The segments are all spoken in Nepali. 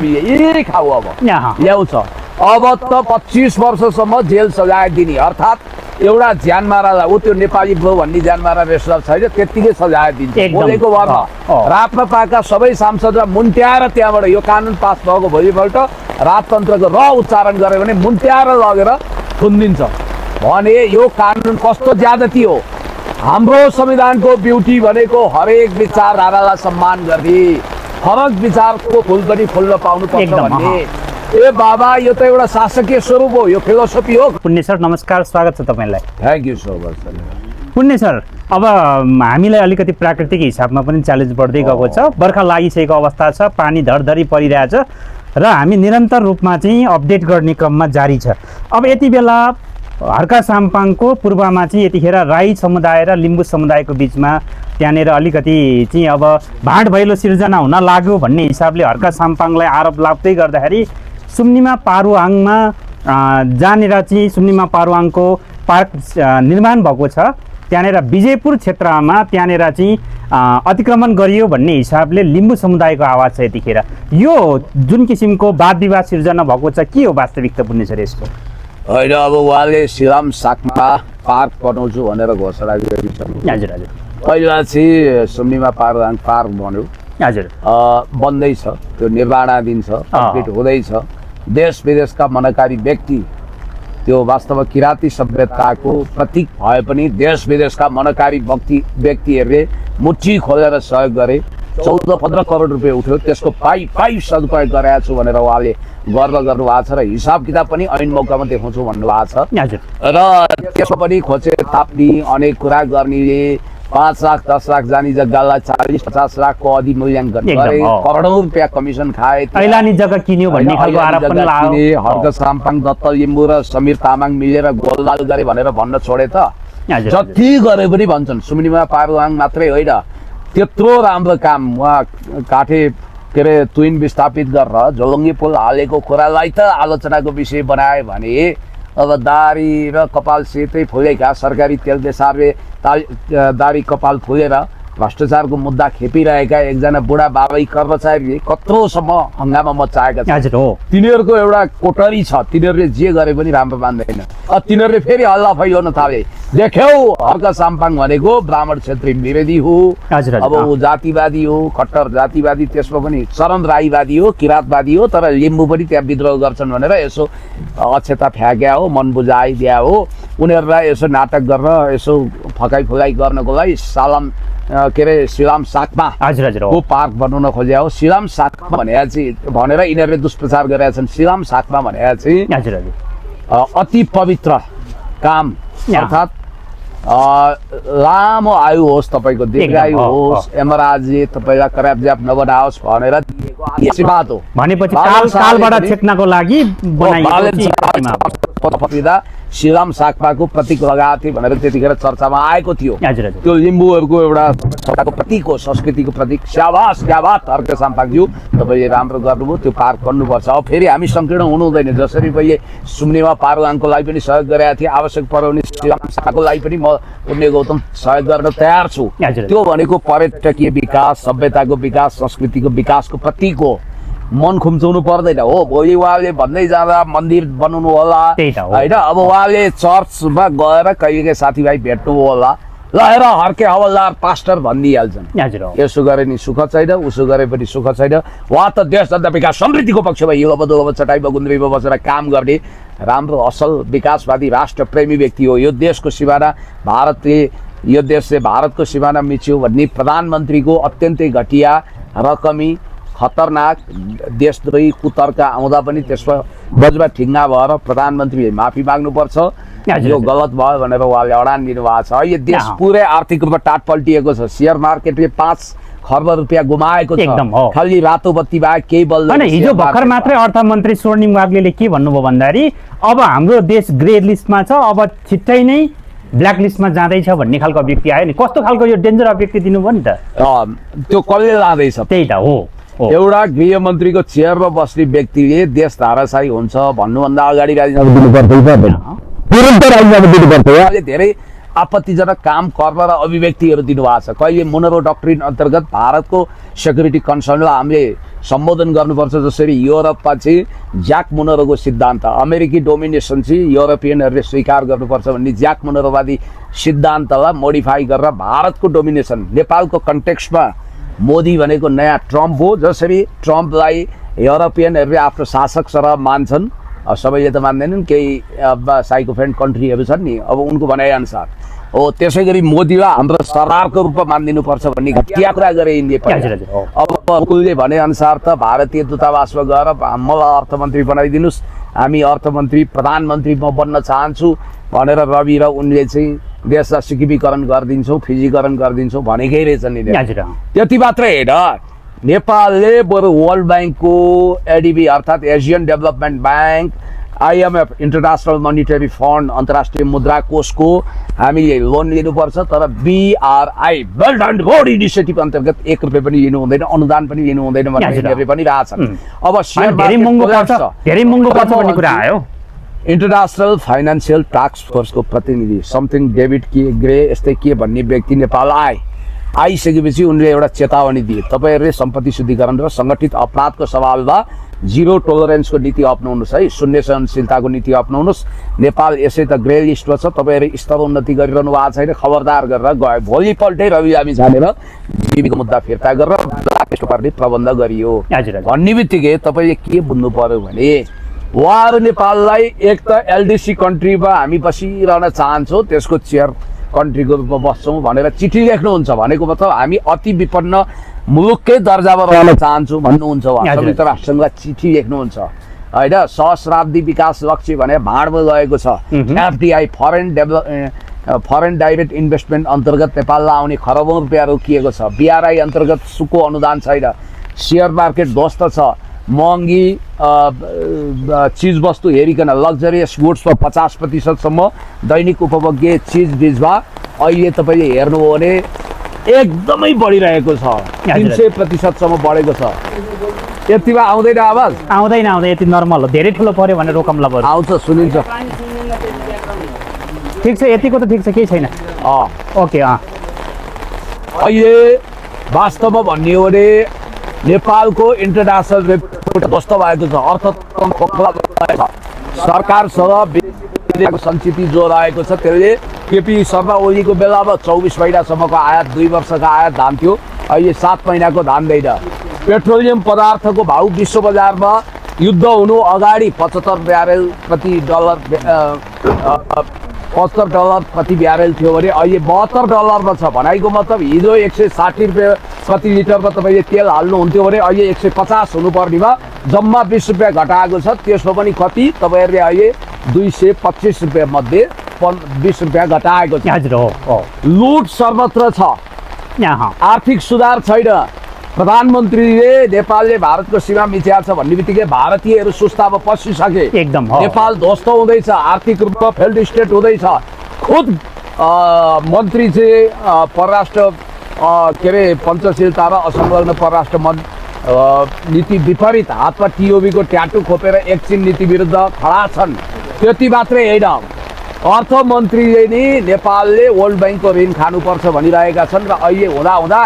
यही खाऊ अब ल्याउँछ। अब त 25 वर्षसम्म जेल सजाय दिने, अर्थात् एउटा ज्यान मारालाई ऊ त्यो नेपाली ब्रो भन्ने ज्यान मारा रेस्टुरेन्ट छैन त्यतिकै सजाय दिन्छ। बोलेको भरमा राप्रपाका सबै सांसदलाई मुन्ट्याएर त्यहाँबाट यो कानुन पास भएको भोलिपल्ट राजतन्त्रको र उच्चारण गर्यो भने मुन्ट्याएर लगेर थुनिदिन्छ भने यो कानुन कस्तो ज्यादती हो। हाम्रो संविधानको ब्युटी भनेको हरेक विचारधारालाई सम्मान गर्ने, फरक विचारको फुल पनि फुल्न पाउनु पर्छ भन्ने। ए बाबा यो त एउटा शासकीय स्वरूप हो, यो फिलोसफी हो। पुण्य सर नमस्कार, स्वागत छ तपाईलाई। Thank you so much. पुण्य सर, अब हामीलाई अलिकति प्राकृतिक हिसाबमा पनि च्यालेन्ज बढ्दै गएको छ, बर्खा लागिसकेको अवस्था छ, पानी धरधरी परिरहेछ र हामी निरन्तर रूपमा चाहिँ अपडेट गर्ने क्रममा जारी छ। अब यति बेला हर्का साम्पाङको पूर्वमा चाहिँ यतिखेर राई समुदाय र लिम्बू समुदायको बिचमा त्यहाँनिर अलिकति चाहिँ अब भाँड भैलो सिर्जना हुन लाग्यो भन्ने हिसाबले हर्का साम्पाङलाई आरोप लाग्दै गर्दाखेरि सुम्निमा पारुआङमा जहाँनिर चाहिँ सुम्निमा पारुआङको पार्क निर्माण भएको छ त्यहाँनिर विजयपुर क्षेत्रमा त्यहाँनिर चाहिँ अतिक्रमण गरियो भन्ने हिसाबले लिम्बू समुदायको आवाज छ। यतिखेर यो जुन किसिमको वाद विवाद सिर्जना भएको छ, के हो वास्तविकता पुण्य सर यसको? होइन, अब उहाँले सिलाम साकमा पार्क बनाउँछु भनेर घोषणा गरिसक्नु। हजुर हजुर। पहिला चाहिँ सुम्निमा पारुआङ पार्क बन्यो, हजुर बन्दैछ, त्यो निर्माणाधीन छ, कम्प्लिट हुँदैछ। देश विदेशका मनकारी व्यक्ति, त्यो वास्तवमा किराँती सभ्यताको प्रतीक भए पनि देश विदेशका मनकारी व्यक्तिहरूले मुठी खोलेर सहयोग गरे। 14-15 करोड रुपियाँ उठ्यो, त्यसको पाइ सदुपयोग गरेको छु भनेर उहाँले गर्व गर्नुभएको छ र हिसाब किताब पनि ऐन मौकामा देखाउँछु भन्नुभएको छ। र त्यसमा पनि खोचे ताप्ने अनेक कुरा गर्ने, 5 लाख 10 लाख जाने जग्गालाई 40-50 लाखको अधि मूल्याङ्कन गरे, करोडौँ रुपियाँ कमिसन खाए, ऐलानी जग्गा किन्यो भन्ने खालको आरोप पनि लाग्यो। हर्क साम्पाङ, दत्त लिम्बू र समीर तामाङ मिलेर गोलमाल गरे भनेर भन्न छोडे त। जति गरे पनि भन्छन्। सुम्निमा पारुआङ मात्रै होइन, त्यत्रो राम्रो काम उहाँ काठे के अरे तुइन विस्थापित गरेर झोलुङ्गे पुल हालेको कुरालाई त आलोचनाको विषय बनाए भने अब दारी र कपाल सेतै फुलेका सरकारी तेल बेसारले दारी कपाल फुलेर भ्रष्टाचारको मुद्दा खेपिरहेका एकजना बुढा बाबै कर्मचारीले कत्रोसम्म हङ्गामा मचाएका छन्। तिनीहरूको एउटा कोटरी छ, तिनीहरूले जे गरे पनि राम्रो मान्दैन। तिनीहरूले फेरि हल्ला फैलाउन थाले, देख्यौ हर्का साम्पाङ भनेको ब्राह्मण क्षेत्रीय विरोधी हो, अब ऊ जातिवादी हो, कट्टर जातिवादी, त्यसमा पनि चरम राईवादी हो, किराँतवादी हो, तर लिम्बू पनि त्यहाँ विद्रोह गर्छन् भनेर यसो अक्षता फ्याँक्या हो, मन बुझाइदिया हो। उनीहरूलाई यसो नाटक गर्न, यसो फकाइ फुकाइ गर्नको लागि के अरे सिलाम साकमा को पार्क बनाउन खोज्या हो। सिलाम साकमा भनेर यिनीहरूले दुष्प्रचार गरेका छन्। सिलाम साकमा भनेर चाहिँ अति पवित्र काम, अर्थात् लामो आयु होस्, तपाईँको दीर्घायु होस्, यमराजले तपाईँलाई करापजाप नबनाओस् भनेर आशीर्वाद हो। भनेपछि कालबाट छेक्नको लागि सिलाम साकपाको प्रतीक लगाएको थियो भनेर त्यतिखेर चर्चामा आएको थियो। त्यो लिम्बूहरूको एउटा प्रतीक हो, संस्कृतिको प्रतीक। स्याबास स्याबास हर्क साम्पाङज्यू, तपाईँले राम्रो गर्नुभयो, त्यो पार्क गर्नुपर्छ। अब फेरि हामी संकीर्ण हुनु हुँदैन। जसरी पहिले सुम्निमा पारुआङको लागि पनि सहयोग गरेका थिएँ, आवश्यक पर्यो भने सिलाम साकको लागि पनि म पुण्य गौतम सहयोग गर्न तयार छु। त्यो भनेको पर्यटकीय विकास, सभ्यताको विकास, संस्कृतिको विकासको प्रतीक हो। मन खुम्चाउनु पर्दैन हो। भोलि उहाँले भन्दै जाँदा मन्दिर बनाउनु होला होइन, अब उहाँले चर्चमा गएर कहिलेकाहीँ साथीभाइ भेट्नु होला, ल हेर हर्के हवलदार पास्टर भनिदिइहाल्छन्। यसो गरे नि सुख छैन, उसो गरे पनि सुख छैन। उहाँ त देश जनता विकास समृद्धिको पक्षमा हिलो चटाइ बगुन्द्रीमा बसेर काम गर्ने राम्रो असल विकासवादी राष्ट्रप्रेमी व्यक्ति हो। यो देशको सिमाना यो देशले भारतको सिमाना मिच्यो भन्ने प्रधानमन्त्रीको अत्यन्तै घटिया, रकमी, खतरनाक देशद्रोही कुतर्क आउँदा पनि त्यसमा बजमा ठिङ्गा भएर प्रधानमन्त्रीले माफी माग्नुपर्छ। यो गलत भयो भनेर उहाँले अडान दिनुभएको छ। यो देश पुरै आर्थिक रूपमा टाट पल्टिएको छ। सेयर मार्केटले 5 खर्ब रुपियाँ गुमाएको छ, खालि रातो बत्ती बाहेक केही बल्दैन। हिजो भर्खर मात्रै अर्थमन्त्री स्वर्णिम वाग्लेले के भन्नुभयो भन्दाखेरि अब हाम्रो देश ग्रे लिस्टमा छ, अब छिट्टै नै ब्ल्याक लिस्टमा जाँदैछ भन्ने खालको अभिव्यक्ति आयो नि। कस्तो खालको यो डेन्जर अभिव्यक्ति दिनुभयो नि त? त्यो कसले लाँदैछ? त्यही त हो। एउटा गृहमन्त्रीको चेयरमा बस्ने व्यक्तिले देश धाराशाही हुन्छ भन्नुभन्दा अगाडि राजीनामा दिनुपर्छ, धेरै आपत्तिजनक काम कर्म र अभिव्यक्तिहरू दिनुभएको छ। कहिले मोनरो डक्ट्रिन अन्तर्गत भारतको सेक्युरिटी कन्सर्नलाई हामीले सम्बोधन गर्नुपर्छ। जसरी युरोपमा चाहिँ ज्याक मोनरोको सिद्धान्त, अमेरिकी डोमिनेसन चाहिँ युरोपियनहरूले स्वीकार गर्नुपर्छ भन्ने ज्याक मोनरोवादी सिद्धान्तलाई मोडिफाई गरेर भारतको डोमिनेसन, नेपालको कन्टेक्स्टमा मोदी भनेको नयाँ ट्रम्प हो। जसरी ट्रम्पलाई युरोपियनहरूले आफ्नो शासक सरह मान्छन्, सबैले त मान्दैनन्, केही साइकोफ्रेन्ड कन्ट्रीहरू छन् नि, अब उनको भनाइअनुसार हो। त्यसै गरी मोदीलाई हाम्रो सरकारको रूपमा मानिदिनुपर्छ भन्ने घटिया कुरा गरे यिनले। अब उनले भनेअनुसार त भारतीय दूतावासमा गएर मलाई अर्थमन्त्री बनाइदिनुहोस्, हामी अर्थमन्त्री प्रधानमन्त्री म बन्न चाहन्छु भनेर रवि र उनले चाहिँ देशलाई सिकिमीकरण गरिदिन्छौँ, फिजीकरण गरिदिन्छौँ भनेकै रहेछन् यिनीहरू। त्यति मात्रै होइन, नेपालले बरु वर्ल्ड ब्याङ्कको एडिबी अर्थात् Asian development bank, IMF international monetary fund अन्तर्राष्ट्रिय मुद्रा कोषको हामीले लोन लिनुपर्छ, तर BRI build and road initiative अन्तर्गत 1 रुपियाँ पनि लिनु हुँदैन, अनुदान पनि लिनु हुँदैन भनेर पनि राछन्। अब धेरै महँगो पर्छ भन्ने कुरा आयो। इन्टरनेसनल फाइनेन्सियल टास्क फोर्सको प्रतिनिधि समथिङ डेभिड ग्रे यस्तै के भन्ने व्यक्ति नेपाल आइसकेपछि उनले एउटा चेतावनी दिए, तपाईँहरूले सम्पत्ति शुद्धिकरण र सङ्गठित अपराधको सवालमा जिरो टोलरेन्सको नीति अपनाउनुहोस् है, शून्य सहनशीलताको नीति अपनाउनुहोस्। नेपाल यसै त ग्रे लिस्टमा छ, तपाईँहरू स्तर उन्नति गरिरहनु भएको छैन, खबरदार गरेर गयो। भोलिपल्टै रवि हामी जानेर जीविको मुद्दा फिर्ता गरेर ब्ल्याकलिस्ट पार्ने प्रबन्ध गरियो भन्ने बित्तिकै तपाईँले के बुझ्नु पर्यो भने उहाँहरू नेपाललाई एक त LDC कन्ट्रीमा हामी बसिरहन चाहन्छौँ, त्यसको चेयर कन्ट्रीको रूपमा बस्छौँ भनेर चिठी लेख्नुहुन्छ। भनेको मतलब हामी अति विपन्न मुलुककै दर्जामा रहन चाहन्छौँ भन्नुहुन्छ उहाँ। संयुक्त राष्ट्रसङ्घलाई चिठी लेख्नुहुन्छ होइन। सहस्राब्दी विकास लक्ष्य भने भाँडमा गएको छ। FDI फरेन डाइरेक्ट इन्भेस्टमेन्ट अन्तर्गत नेपाललाई आउने खरबौँ रुपियाँ रोकिएको छ। BRI अन्तर्गत सुको अनुदान छैन, सेयर मार्केट ध्वस्त छ, महँगी चिजवस्तु हेरिकन लग्जरियस गुड्समा 50% दैनिक उपभोग्य चिज बिजमा अहिले तपाईँले हेर्नुभयो भने एकदमै बढिरहेको छ, 300% बढेको छ। यतिमा आउँदैन आवाज? आउँदैन, यति नर्मल हो, धेरै ठुलो पर्यो भने रोकमला पर्यो। आउँछ, सुनिन्छ, ठिक छ, यतिको त ठिक छ, केही छैन। ओके। अहिले वास्तवमा भन्ने हो भने नेपालको इन्टरनेसनल रेपुट कस्तो भएको छ, अर्थतन्त्र सरकारसँग सञ्चिति जो रहेको छ त्यसले केपी शर्मा ओलीको बेलामा 24 महिनासम्मको आयात, 2 वर्षको आयात धान थियो, अहिले 7 महिनाको धान दैन। पेट्रोलियम पदार्थको भाउ विश्व बजारमा युद्ध हुनु अगाडि 75 ब्यारेल प्रति डलर 75 डलर प्रति ब्यारेल थियो भने अहिले 72 डलरमा छ। भनाइको मतलब हिजो 160 रुपियाँ प्रति लिटरमा तपाईँले तेल हाल्नुहुन्थ्यो भने अहिले 150 हुनुपर्नेमा जम्मा 20 रुपियाँ घटाएको छ। त्यसमा पनि कति तपाईँहरूले अहिले 225 रुपियाँ मध्ये 20 रुपियाँ घटाएको छ। लुट सर्वत्र छ, आर्थिक सुधार छैन। प्रधानमन्त्रीले नेपालले भारतको सीमा मिच्याएको छ भन्ने बित्तिकै भारतीयहरू सुस्तामा पसिसके, एकदम नेपाल ध्वस्त हुँदैछ, आर्थिक रूपमा फेल्ड स्टेट हुँदैछ। खुद मन्त्री चाहिँ परराष्ट्र के अरे पञ्चशीलता र असंलग्न परराष्ट्र नीति विपरीत हातमा TOB को ट्याटु खोपेर एकछिन नीति विरुद्ध खडा छन्। त्यति मात्रै होइन, अर्थमन्त्रीले नि नेपालले वर्ल्ड ब्याङ्कको ऋण खानुपर्छ भनिरहेका छन् र अहिले हुँदा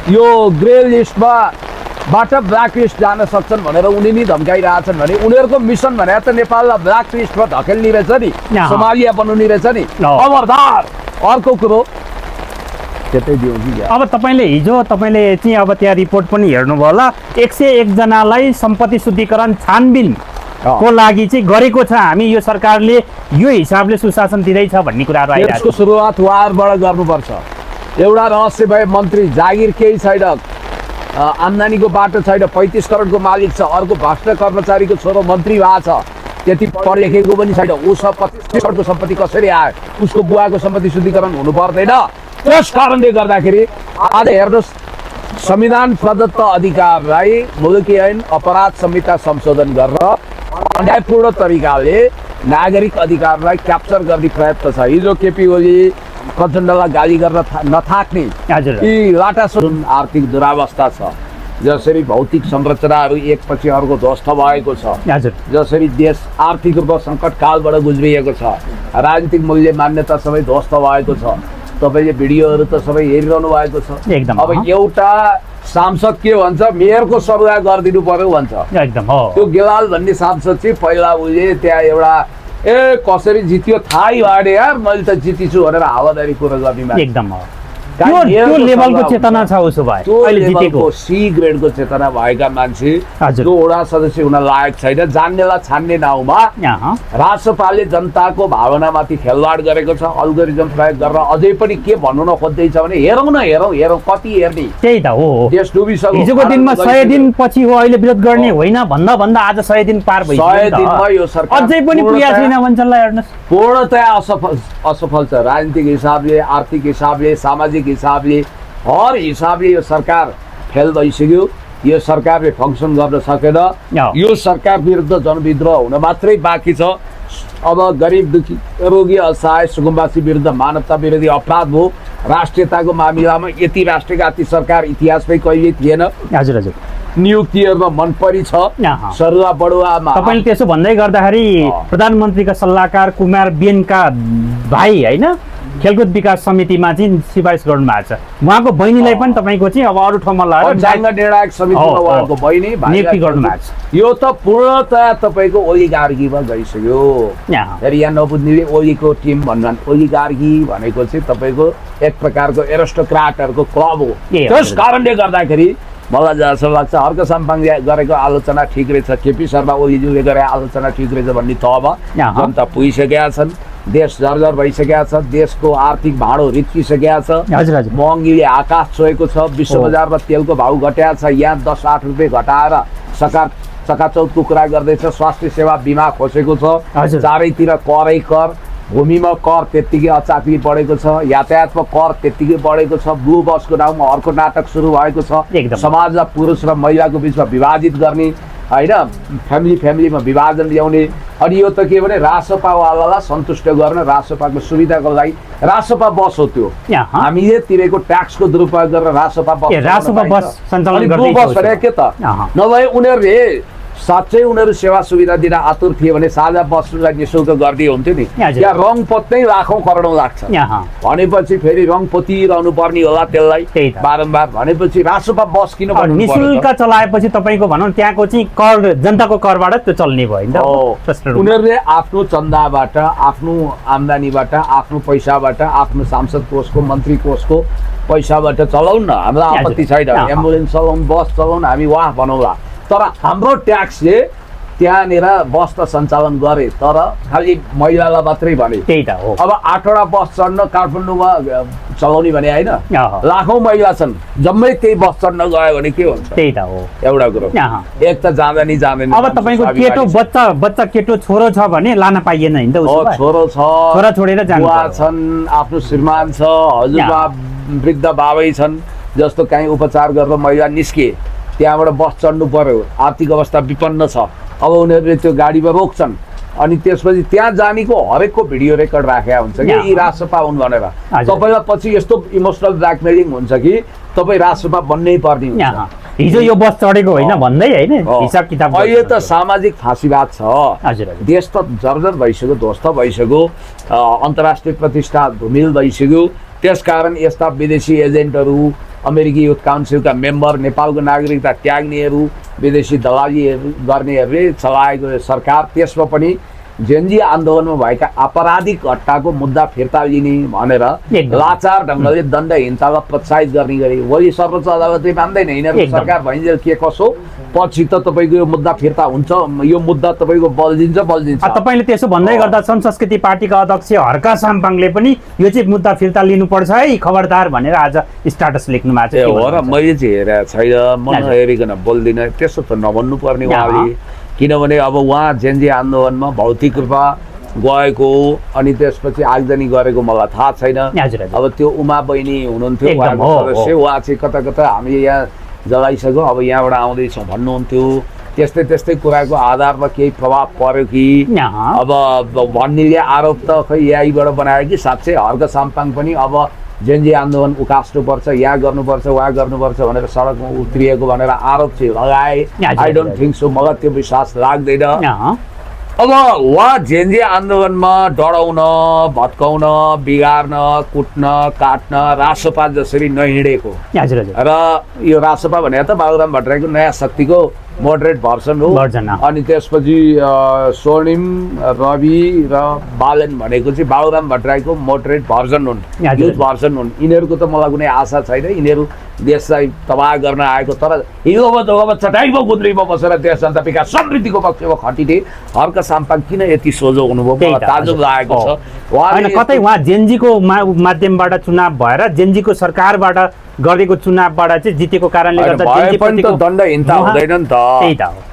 यो ग्रे लिस्टमा बाट ब्ल्याक लिस्ट जान सक्छन् भनेर उनी नि धम्काइरहेछन् भने उनीहरूको मिसन भने त नेपाललाई ब्ल्याक लिस्टमा धकेल्ने रहेछ नि, सोमालिया बनाउने रहेछ नि। खबरदार। अर्को कुरो अब तपाईँले हिजो चाहिँ अब त्यहाँ रिपोर्ट पनि हेर्नुभयो होला, 101 जनालाई सम्पत्ति शुद्धिकरण छानबिन को लागि चाहिँ गरेको छ हामी, यो सरकारले यो हिसाबले सुशासन दिँदैछ भन्ने कुराहरू आइरहेको छ। यसको सुरुवात उहाँबाट गर्नुपर्छ। एउटा रहस्य भए मन्त्री जागिर केही छैन, आम्दानीको बाटो छैन, 35 करोडको मालिक छ, अर्को भ्रष्ट कर्मचारीको छोरो मन्त्री भएको छ, त्यति पढ लेखेको पनि छैन, उसको 25 करोडको सम्पत्ति कसरी आयो, उसको बुवाको सम्पत्ति शुद्धिकरण हुनु पर्दैन। त्यस कारणले गर्दाखेरि आज हेर्नुहोस्, संविधान प्रदत्त अधिकारलाई मुलुकी ऐन अपराध संहिता संशोधन गरेर अन्यायपूर्ण तरिकाले नागरिक अधिकारलाई क्याप्चर गर्ने प्रयत्न छ। हिजो केपी ओली प्रचण्डलाई गाली गर्न नथाक्ने यी लाटासुन आर्थिक दुरावस्था छ, जसरी भौतिक संरचनाहरू एकपछि अर्को ध्वस्त भएको छ, जसरी देश आर्थिक रूपमा सङ्कट कालबाट गुज्रिएको छ, राजनीतिक मूल्य मान्यता सबै ध्वस्त भएको छ। तपाईँले भिडियोहरू त सबै हेरिरहनु भएको छ। एकदम अब एउटा सांसद के भन्छ, मेयरको सरुवा गरिदिनु पर्यो भन्छ। एकदम हो। त्यो गेलाल भन्ने सांसद चाहिँ पहिला उसले त्यहाँ एउटा कसरी जित्यो थाहै भएन यार, मैले त जितिछु भनेर हावादारी कुरा गर्ने। एकदम हो। त्यो लेभलको चेतना छ उसो भए अहिले जितेको। सी ग्रेडको चेतना भएका मान्छे जो वडा सदस्य हुन लायक छैन, जान्नेलाई छान्ने नाउँमा राजसभाले जनताको भावनामाथि खेलवाड गरेको छ, अल्गोरिजम प्रयोग गरेर अझै पनि के भन्नु नखोज्दैछ भने हेरौँ न हेरौँ कति हेर्ने। त्यही त हो। देश डुबिसक्यो। हिजोको दिनमा 100 दिन पछि हो अहिले विरोध गर्ने होइन भन्दा भन्दा आज 100 दिन पार भइसक्यो। 100 दिनमा यो सरकार अझै पनि पुगेको छैन भन्छलाई हेर्नुस्। पूर्णतया असफल छ। राजनीतिक हिसाबले, आर्थिक हिसाबले, सामाजिक हिसाबले, हर हिसाबले यो सरकार फेल भइसक्यो। यो सरकारले फङ्सन गर्न सकेन। यो सरकार विरुद्ध जनविद्रोह हुन मात्रै बाँकी छ। अब गरिब दुखी रोगी असहाय सुकुम्बासी विरुद्ध मानवता विरोधी अपराध हो। राष्ट्रियताको मामिलामा यति राष्ट्रघाती सरकार इतिहासमै कहिले थिएन। हजुर हजुर। नियुक्तिहरुमा मनपरी छ। सरुवा बडुवामा तपाईले त्यसो भन्दै गर्दाखेरि प्रधानमन्त्रीका सल्लाहकार कुमार बेनका भाइ हैन खेलकुद विकास समितिमा चाहिँ सिफारिस गर्नु भएको छ। उहाँको बहिनीलाई पनि तपाईको चाहिँ अब अरु ठाउँमा लगाएर पञ्चाङ्ग निर्णायक समितिमा उहाँको बहिनी नियुक्ति गर्नु भएको छ। यो त पूर्णतया तपाईको ओलिगार्कीमा गइसक्यो। फेरि यहाँ नबुझ्नेले ओलीको टिम भन्नुहुन्छ। ओलिगार्की भनेको चाहिँ तपाईको एक प्रकारको एरिस्टोक्राटहरुको क्लब हो। त्यस कारणले गर्दाखेरि मलाई जस्तो लाग्छ हर्क साम्पाङले गरेको आलोचना ठिक रहेछ, केपी शर्मा ओलीज्यूले गरेको आलोचना ठिक रहेछ भन्ने तहमा जनता पुगिसकेका छन्। देश जर्जर भइसकेका छ। देशको आर्थिक भाँडो रित्किसकेका छ। महँगीले आकाश छोएको छ। विश्व बजारमा तेलको भाउ घट्या छ। यहाँ 10-8 रुपियाँ घटाएर चकाचौतको कुरा गर्दैछ। स्वास्थ्य सेवा बिमा खोसेको छ। चारैतिर करै कर। भूमिमा कर त्यत्तिकै अचापी बढेको छ। यातायातमा कर त्यत्तिकै बढेको छ। ब्लू बसको नाउँमा अर्को नाटक सुरु भएको छ। समाजमा पुरुष र महिलाको बिचमा विभाजित गर्ने हैन, फ्यामिलीमा विभाजन ल्याउने। अनि यो त के भने रासपावालालाई सन्तुष्ट गर्न, रासपाको सुविधाको लागि रासपा बस हो। त्यो हामीले तिरेको ट्याक्सको दुरुपयोग गरेर रासपा बस सञ्चालन गर्दै बस भने के त नभए उनीहरूले साँच्चै उनीहरू सेवा सुविधा दिन आतुर थिए भने साझा बसलाई निःशुल्क गरिदिए हुन्थ्यो नि। यहाँ रङपोत नै लाखौँ करोडौँ लाग्छ भनेपछि फेरि रङ पोतिरहनु पर्ने होला त्यसलाई बारम्बार। भनेपछि रासपा बस किन निःशुल्क चलाएपछि तपाईको भनौँ त्यहाँको चाहिँ कर जनताको करबाट त्यो चल्ने भयो नि त। उनीहरूले आफ्नो चन्दाबाट, आफ्नो आम्दानीबाट, आफ्नो पैसाबाट, आफ्नो सांसद कोषको, मन्त्री कोषको पैसाबाट चलाउन न, हामीलाई आपत्ति छैन। एम्बुलेन्स चलाउन, बस चलाउन, हामी वाह भनौँला। तर हाम्रो ट्याक्सले त्यहाँनिर बस त सञ्चालन गरे तर खालि महिलालाई मात्रै भने। त्यही त हो। अब 8वटा बस चढ्न काठमाडौँमा चलाउने भने होइन, लाखौँ महिला छन्, जम्मै त्यही बस चढ्न गयो भने के हुन्छ? त्यही त हो एउटा कुरो। एक त जाँदा नि जाँदैन। अब तपाईको केटो बच्चा केटो छोरो छ भने लान पाइएन नि त। छोरो छ, छोरा छोडेर जानु छन्, आफ्नो श्रीमान छ, हजुरबा वृद्ध बाबै छन्, जस्तो कहीँ उपचार गरेर महिला निस्के त्यहाँबाट बस चढ्नु पर्यो, आर्थिक अवस्था विपन्न छ। अब उनीहरूले त्यो गाडीमा रोक्छन् अनि त्यसपछि त्यहाँ जानेको हरेकको भिडियो रेकर्ड राखेका हुन्छ कि यी राजसभा हुन् भनेर। तपाईँलाई पछि यस्तो इमोसनल ब्ल्याकमेलिङ हुन्छ कि तपाईँ राजसभा बन्नै पर्ने हुन्छ। हिजो यो बस चढेको होइन भन्दै होइन हिसाब किताब। अहिले त सामाजिक फाँसीवाद छ। देश त जर्जर भइसक्यो, ध्वस्त भइसक्यो, अन्तर्राष्ट्रिय प्रतिष्ठा धुमिल भइसक्यो। त्यसकारण यस्ता विदेशी एजेन्टहरू, अमेरिकी युथ काउन्सिलका मेम्बर, नेपालको नागरिकता त्याग्नेहरू, विदेशी दलालीहरू गर्नेहरूले चलाएको सरकार, त्यसमा पनि जेनजी आन्दोलनमा भएका आपराधिक घटनाको मुद्दा फिर्ता लिने भनेर लाचार ढङ्गले दण्डहीनतालाई प्रोत्साहित गर्ने गरी वही सर्वोच्च अदालतले मान्दैन। यिनीहरू सरकार भइन्जेल के कसो पछि त तपाईँको यो मुद्दा फिर्ता हुन्छ, यो मुद्दा तपाईँको बल्झिन्छ। तपाईँले त्यसो भन्दै गर्दा संस्कृति पार्टीका अध्यक्ष हर्क साम्पाङले पनि यो चाहिँ मुद्दा फिर्ता लिनुपर्छ है खबरदार भनेर आज स्ट्याटस लेख्नु भएको छ। हो र मैले चाहिँ हेरेको छैन, म नहेरिकन बोल्दिनँ। त्यसो त नभन्नु पर्ने उहाँले, किनभने अब उहाँ जेनजी आन्दोलनमा भौतिक रूपमा गएको अनि त्यसपछि आगजनी गरेको मलाई थाहा छैन। अब त्यो उमा बहिनी हुनुहुन्थ्यो उहाँको सदस्य, उहाँ चाहिँ कता कता हामीले यहाँ जलाइसक्यो, अब यहाँबाट आउँदैछौँ भन्नुहुन्थ्यो। त्यस्तै त्यस्तै कुराको आधारमा केही प्रभाव पर्यो कि अब भन्नेले आरोप त खै यहीँबाट बनायो कि साँच्चै हर्क साम्पाङ पनि अब जेनजी आन्दोलन उकास्नुपर्छ, यहाँ गर्नुपर्छ, उहाँ गर्नुपर्छ भनेर सडकमा उत्रिएको भनेर आरोप चाहिँ लगाए। आई डोन्ट थिङ्क सो, मलाई त्यो विश्वास लाग्दैन। अब उहाँ जेन्जी आन्दोलनमा डराउन, भत्काउन, बिगार्न, कुट्न, काट्न रासोपा जसरी नहिँडेको हजुर हजुर र यो रासोपा भनेर त बाबुराम भट्टराईको नयाँ शक्तिको मोडरेट भर्सन हो। अनि त्यसपछि स्वर्णिम, रवि र बालन भनेको चाहिँ बाबुराम भट्टराईको मोडरेट भर्जन हुन्, युथ भर्जन हुन्। यिनीहरूको त मलाई कुनै आशा छैन, यिनीहरू देशलाई तबाह गर्न आएको, तर हिउँदोमा जग्गामा चटाइमा गुन्द्रीमा बसेर देश जनता विकास समृद्धिको पक्षमा खटिने हर्क साम्पाङ किन यति सोझो हुनुभयो, ताजुब लागेको छ। कतै उहाँ जेनजीको माध्यमबाट चुनाव भएर जेनजीको सरकारबाट गरेको चुनावबाट चाहिँ जितेको कारणले गर्दा दण्डहीनता हुँदैन नि त।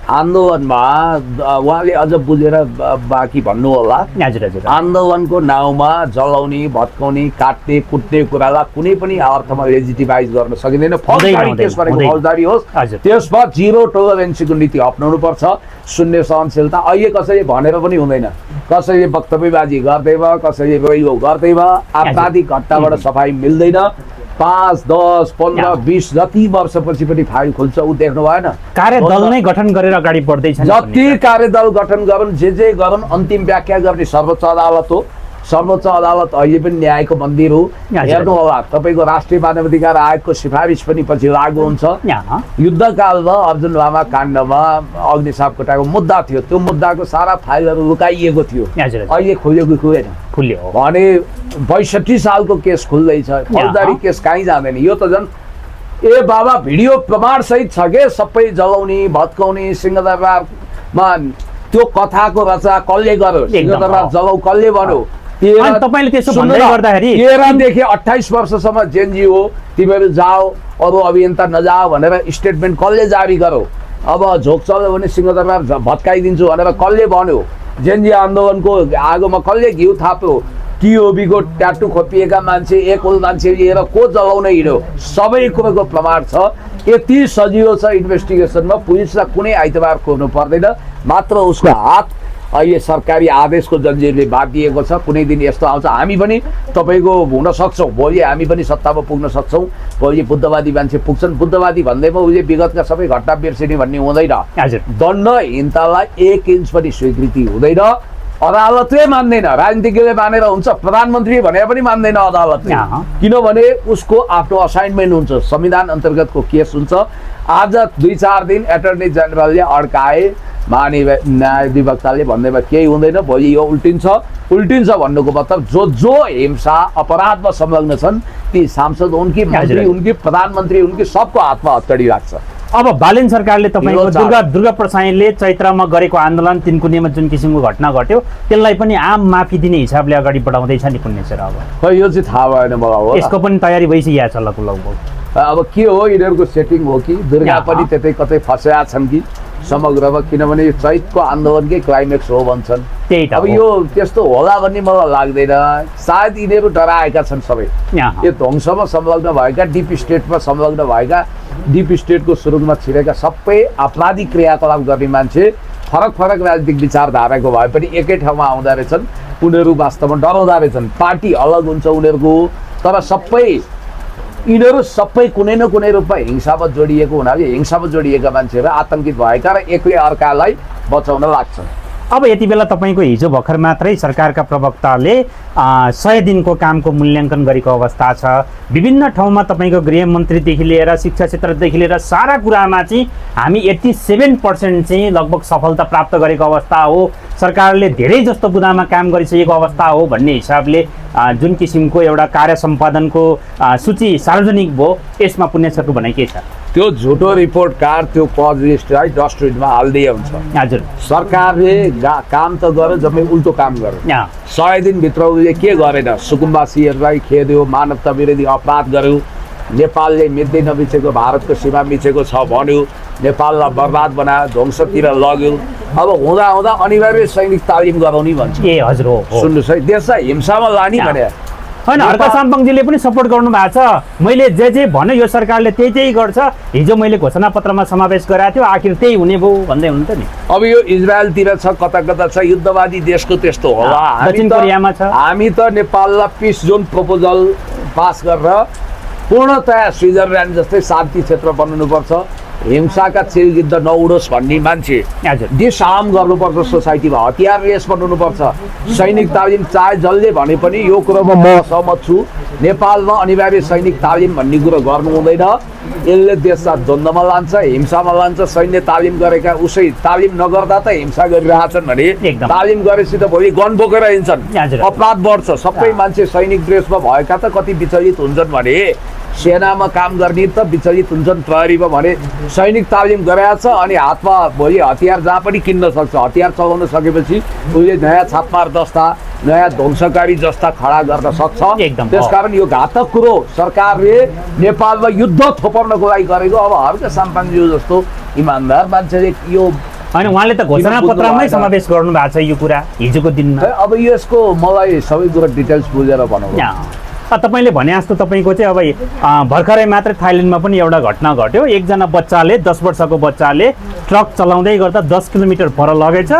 आन्दोलनमा उहाँले अझ बुझेर बाँकी भन्नु होला, आन्दोलनको नाउँमा जलाउने, भत्काउने, काट्ने, कुट्ने कुरालाई कुनै पनि अर्थमा लेजिटिमाइज गर्न सकिँदैन। फौजदारी केस गरेको फौजदारी होस्, त्यसमा जिरो टोलरेन्सको नीति अपनाउनु पर्छ, शून्य सहनशीलता। अहिले कसैले भनेर पनि हुँदैन, कसैले वक्तव्यबाजी गर्दैमा, कसैले रोइगो गर्दैमा आपराधिक घटनाबाट सफाइ मिल्दैन। 5, 10, 15, 20 जति वर्षपछि पनि फाइल खुल्छ, ऊ देख्नु भएन। कार्यदल नै गठन गरेर अगाडि बढ्दैछ, जति कार्यदल गठन गरून्, जे गरून्, अन्तिम व्याख्या गर्ने सर्वोच्च अदालत हो। सर्वोच्च अदालत अहिले पनि न्यायको मन्दिर हो। हेर्नु होला, तपाईँको राष्ट्रिय मानवाधिकार आयोगको सिफारिस पनि पछि लागू हुन्छ। युद्धकालमा अर्जुन लामा काण्डमा अग्निसापकोटाको मुद्दा थियो, त्यो मुद्दाको सारा फाइलहरू लुकाइएको थियो, अहिले खोल्यो कि खुल्यो भने 62 सालको केस खुल्दैछ, फौजदारी केस कहीँ जाँदैन। यो त झन् ए बाबा भिडियो प्रमाण सहित छ के, सबै जलाउने, भत्काउने, सिंहदरबारमा त्यो कथाको रचा कसले गर्यो, सिंहदरबार जलाउ कसले भन्यो। 13 देखि 28 वर्षसम्म जेनजी हो, तिमीहरू जाओ, अरू अभियन्ता नजाओ भनेर स्टेटमेन्ट कसले जारी गर्यो। अब झोक चल्यो भने सिंहदरबार भत्काइदिन्छु भनेर कसले भन्यो। जेनजी आन्दोलनको आगोमा कसले घिउ थाप्यो। टिओबीको ट्याटु खोपिएका मान्छे, एकल मान्छे लिएर को जलाउन हिँड्यो, सबै कुरोको प्रमाण छ। यति सजिलो छ इन्भेस्टिगेसनमा, पुलिसलाई कुनै आइतबार खोज्नु पर्दैन, मात्र उसको हात अहिले सरकारी आदेशको जन्जिरले बाँधिएको छ। कुनै दिन यस्तो आउँछ, हामी पनि तपाईँको हुन सक्छौँ, भोलि हामी पनि सत्तामा पुग्न सक्छौँ, भोलि बुद्धवादी मान्छे पुग्छन्। बुद्धवादी भन्दैमा उसले विगतका सबै घटना बिर्सिने भन्ने हुँदैन। दण्डहीनतालाई 1 इन्च पनि स्वीकृति हुँदैन, अदालतले मान्दैन। राजनीतिज्ञले मानेर हुन्छ, प्रधानमन्त्री भनेर पनि मान्दैन अदालतले, किनभने उसको आफ्नो असाइनमेन्ट हुन्छ, संविधान अन्तर्गतको केस हुन्छ। आज 2-4 दिन एटर्नी जेनरलले अड्काए, महाधिवक्ताले भन्दैमा केही हुँदैन, भोलि यो उल्टिन्छ भन्नुको मतलब जो हिंसा अपराधमा संलग्न छन् ती सांसद हुन् कि मन्त्री हुन् कि प्रधानमन्त्री हुन् कि सबको हातमा हत्कडी लाग्छ। अब बालेन सरकारले तपाईँको दुर्गा प्रसाईले चैत्रमा गरेको आन्दोलन तिनकुनेमा जुन किसिमको घटना घट्यो त्यसलाई पनि आम माफी दिने हिसाबले अगाडि बढाउँदैछ नि पुण्य सर। अब खै यो चाहिँ थाहा भएन मलाई, यसको पनि तयारी भइसकेको छ लगभग। अब के हो, यिनीहरूको सेटिङ हो कि दुर्गा पनि त्यतै कतै फसेका छन् कि समग्रमा, किनभने यो चैतको आन्दोलनकै क्लाइमेक्स हो भन्छन्। अब यो त्यस्तो होला भन्ने मलाई लाग्दैन, सायद यिनीहरू डराएका छन् सबै। यो ध्वंसमा संलग्न भएका, डिप स्टेटमा संलग्न भएका, डिप स्टेटको सुरुङमा छिरेका सबै आपराधिक क्रियाकलाप गर्ने मान्छे फरक फरक राजनीतिक विचारधाराको भए पनि एकै ठाउँमा आउँदा रहेछन्। उनीहरू वास्तवमा डराउँदा रहेछन्, पार्टी अलग हुन्छ उनीहरूको, तर यिनीहरू सबै कुनै न कुनै रूपमा हिंसामा जोडिएको हुनाले हिंसामा जोडिएका मान्छेहरू आतंकित भएका र एकले अर्कालाई बचाउन लाग्छन्। अब यति बेला तपाईँको हिजो भर्खर मात्रै सरकारका प्रवक्ताले 100 दिनको कामको मूल्याङ्कन गरेको अवस्था छ। विभिन्न ठाउँमा तपाईँको गृहमन्त्रीदेखि लिएर शिक्षा क्षेत्रदेखि लिएर सारा कुरामा चाहिँ हामी 87% चाहिँ लगभग सफलता प्राप्त गरेको अवस्था हो, सरकारले धेरै जस्तो बुदामा काम गरिसकेको अवस्था हो भन्ने हिसाबले जुन किसिमको एउटा कार्य सम्पादनको सूची सार्वजनिक भयो, यसमा पुण्य सरको भनाइ के छ? त्यो झुटो रिपोर्ट कार्ड, त्यो पज लिस्टलाई डस्टबिनमा हालिदिए हुन्छ। हजुर, सरकारले काम त गर्यो, जम्मै उल्टो काम गर्यो। 100 दिनभित्र उसले के गरेन, सुकुम्बासीहरूलाई खेद्यो, मानवता विरोधी अपराध गर्यो, नेपालले मिच्दै नमिचेको भारतको सीमा मिचेको छ भन्यो, नेपाललाई बर्बाद बनायो, ध्वंसतिर लग्यो। अब हुँदा हुँदा अनिवार्य सैनिक तालिम गराउने भन्छ। ए हजुर हो, सुन्नुहोस् है, देशलाई हिंसामा लाने भने होइन। हर्क साम्पाङजीले पनि सपोर्ट गर्नु भएको छ, मैले जे भन्यो यो सरकारले त्यही गर्छ, हिजो मैले घोषणापत्रमा समावेश गराएको थियो, आखिर त्यही हुने भयो भन्दै हुनुहुन्छ नि। अब यो इजरायलतिर छ, कता कता छ, युद्धवादी देशको त्यस्तो होला। दक्षिण कोरियामा छ। हामी त नेपाललाई पिस जोन प्रपोजल पास गरेर पूर्णतया स्विजरल्यान्ड जस्तै शान्ति क्षेत्र बनाउनुपर्छ, हिंसाका चिलगिद्ध नउडोस् भन्ने मान्छे हजुर डिसआर्म गर्नुपर्छ सोसाइटीमा, हतियार लेस बनाउनुपर्छ। सैनिक तालिम चाहे जसले भने पनि यो कुरोमा म सहमत छु। नेपालमा अनिवार्य सैनिक तालिम भन्ने कुरो गर्नु हुँदैन। यसले देशलाई द्वन्द्वमा लान्छ, हिंसामा लान्छ। सैन्य तालिम गरेका उसै तालिम नगर्दा त हिंसा गरिरहेछन् भने एकदम। तालिम गरेपछि त भोलि गन बोकेर हिँड्छन्, हजुर। अपराध बढ्छ। सबै मान्छे सैनिक ड्रेसमा भएका त कति विचलित हुन्छन् भने सेनामा काम गर्ने त विचलित हुन्छन्, प्रहरीमा भने सैनिक तालिम गराएछ अनि हातमा भोलि हतियार जहाँ पनि किन्न सक्छ। हतियार चलाउन सकेपछि उसले नयाँ छापमार जस्ता नयाँ ध्वंसकारी जस्ता खडा गर्न सक्छ। एकदम। त्यसकारण यो घातक कुरो सरकारले नेपालमा युद्ध थोपर्नको लागि गरेको। अब हर्क साम्पाङज्यू जस्तो इमान्दार मान्छेले यो होइन, उहाँले त घोषणा पत्रमा समावेश गर्नु भएको छ यो कुरा हिजोको दिनमा। अब यसको मलाई सबै कुरा डिटेल्स बुझेर भनौँ। तपाईँले भने जस्तो तपाईँको चाहिँ अब भर्खरै मात्रै थाइल्यान्डमा पनि एउटा घटना घट्यो। एकजना बच्चाले 10 वर्षको बच्चाले ट्रक चलाउँदै गर्दा 10 किलोमिटर पर लगेछ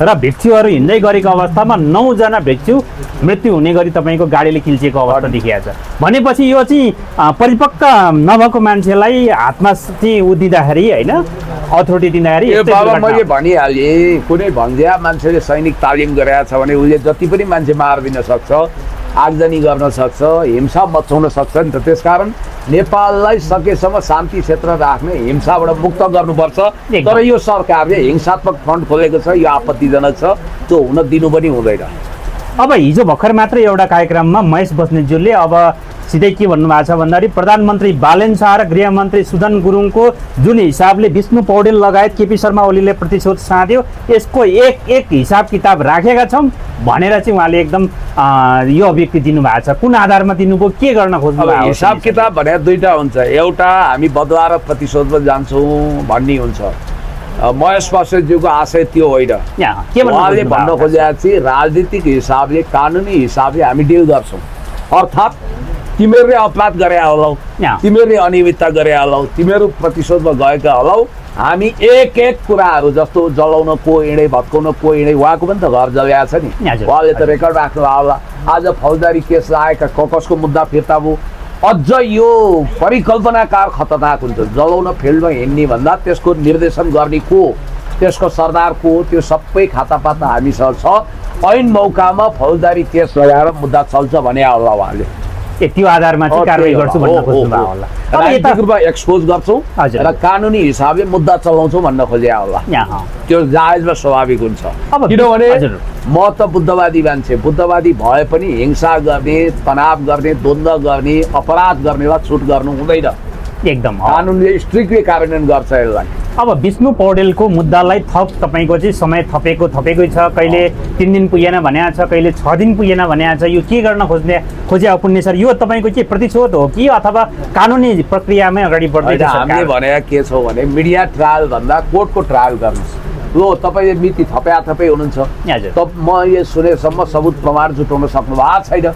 र भिक्षुहरू हिँड्दै गरेको अवस्थामा 9 जना भिक्षु मृत्यु हुने गरी तपाईँको गाडीले किल्चिएको अवस्था देखिएको छ। भनेपछि यो चाहिँ परिपक्व नभएको मान्छेलाई हातमा चाहिँ उदिँदाखेरि होइन अथोरिटी दिँदाखेरि मैले भनिहालेँ, कुनै भन्ज्या मान्छेले सैनिक तालिम गराएको छ भने उसले जति पनि मान्छे मारिदिन सक्छ, आगजनी गर्न सक्छ, हिंसा मचाउन सक्छ नि त। त्यसकारण नेपाललाई सकेसम्म शान्ति क्षेत्र राख्ने, हिंसाबाट मुक्त गर्नुपर्छ। तर यो सरकारले हिंसात्मक फ्रन्ट खोलेको छ, यो आपत्तिजनक छ। त्यो हुन दिनु पनि हुँदैन। अब हिजो भर्खर मात्रै एउटा कार्यक्रममा महेश बस्नेतज्यूले अब सिधै के भन्नुभएको छ भन्दाखेरि प्रधानमन्त्री बालेन शाह र गृहमन्त्री सुदन गुरुङको जुन हिसाबले विष्णु पौडेल लगायत केपी शर्मा ओलीले प्रतिशोध साध्यो यसको एक हिसाब किताब राखेका छौँ भनेर चाहिँ उहाँले एकदम यो अभिव्यक्ति दिनुभएको छ। कुन आधारमा दिनुभयो, के गर्न खोज्नु भएको? हिसाब किताब भने दुईटा हुन्छ। एउटा हामी बदला र प्रतिशोधमा जान्छौँ भन्ने हुन्छ। महेश बस्नेतज्यूको आशय त्यो होइन। उहाँले भन्न खोजेको चाहिँ राजनीतिक हिसाबले, कानुनी हिसाबले हामी डिल गर्छौँ। अर्थात् तिमीहरूले अपराध गरे होलौ, तिमीहरूले अनियमितता गरे होलौ, तिमीहरू प्रतिशोधमा गएका होलौ। हामी एक एक कुराहरू जस्तो जलाउन को हिँडे, भत्काउन को हिँडे, उहाँको पनि त घर जलाएको छ नि, उहाँले त रेकर्ड राख्नु होला। आज फौजदारी केस लागेका कसको मुद्दा फिर्ता भयो। अझ यो परिकल्पनाकार खतरनाक हुन्छ। जलाउन फिल्डमा हिँड्ने भन्दा त्यसको निर्देशन गर्ने को, त्यसको सरदार को, त्यो सबै खातापाता हामीसँग छ। ऐन मौकामा फौजदारी केस लगाएर मुद्दा चल्छ भने होला उहाँले। त्यो आधारमा चाहिँ कारबाही गर्छु भन्न खोज्नुभएको होला। राजनीतिक रूपमा एक्सपोज गर्छौँ र कानुनी हिसाबले मुद्दा चलाउँछौँ भन्न खोजे होला। त्यो जायज र स्वाभाविक हुन्छ। किनभने म त बुद्धवादी मान्छे, बुद्धवादी भए पनि हिंसा गर्ने, तनाव गर्ने, द्वन्द्व गर्ने, अपराध गर्नेलाई छुट गर्नु हुँदैन। एकदम कानुनले स्ट्रिक्टली कार्यान्वयन गर्छ यसलाई। अब विष्णु पौडेलको मुद्दालाई थप तपाईँको चाहिँ समय थपेकै छ। कहिले 3 दिन पुगेन भनेको छ, कहिले 6 दिन पुगेन भनेको छ। यो के गर्न खोजे पुण्य सर? यो तपाईँको के प्रतिशोध हो कि अथवा कानुनी प्रक्रियामै अगाडि बढ्दैछ? हामीले भनेका के छौँ भने मिडिया ट्रायल भन्दा कोर्टको ट्रायल गर्नुहोस्। लो तपाईँले मिति थपै हुनुहुन्छ। म यो सुनेसम्म सबुत प्रमाण जुटाउन सक्नु भएको छैन।